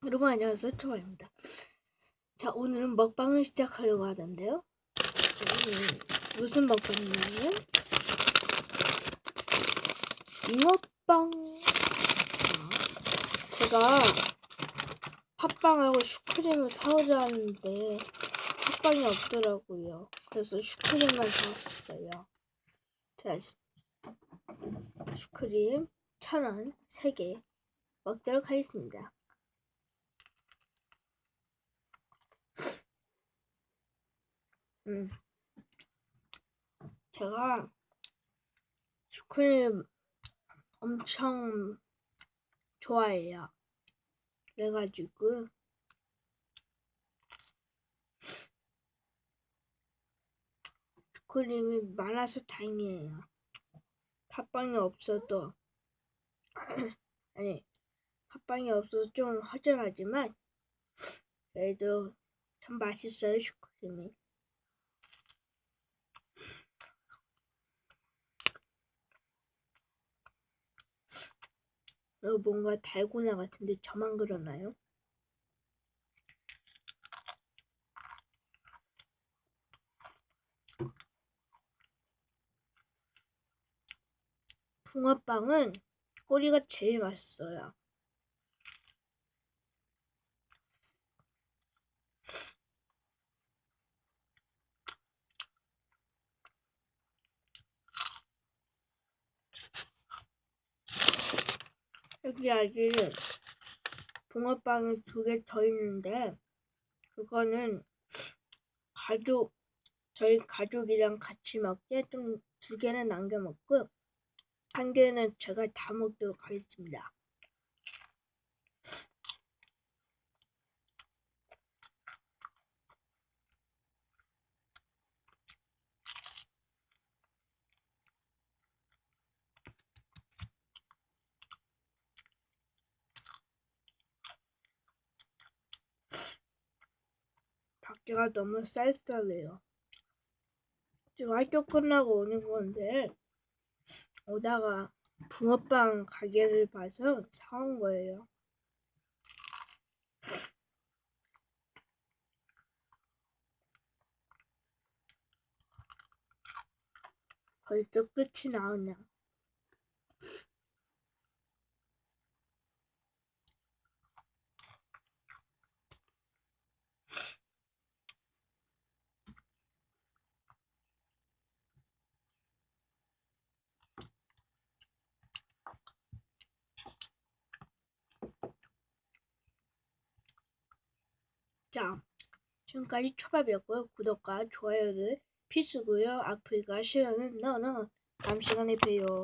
여러분 안녕하세요, 초아입니다. 자, 오늘은 먹방을 시작하려고 하는데요. 무슨 먹방이냐면 잉어빵. 제가 팥빵하고 슈크림을 사오려는데 팥빵이 없더라고요. 그래서 슈크림만 사왔어요. 자, 슈크림 1,000원 3개 먹도록 하겠습니다. 제가 슈크림 엄청 좋아해요. 그래가지고 슈크림이 많아서 다행이에요. 팥빵이 없어도 아니 팥빵이 없어도 좀 허전하지만 그래도 참 맛있어요, 슈크림이. 뭔가 달고나 같은데 저만 그러나요? 붕어빵은 꼬리가 제일 맛있어요. 여기 아직 붕어빵이 2개 더 있는데 그거는 저희 가족이랑 같이 먹게 좀 2개는 남겨 먹고 1개는 제가 다 먹도록 하겠습니다. 밖에가 너무 쌀쌀해요. 지금 학교 끝나고 오는 건데 오다가 붕어빵 가게를 봐서 사온 거예요. 벌써 끝이 나오냐. 자, 지금까지 초밥이었고요. 구독과 좋아요를 필수고요. 아프리카 시간은 다음 시간에 봬요.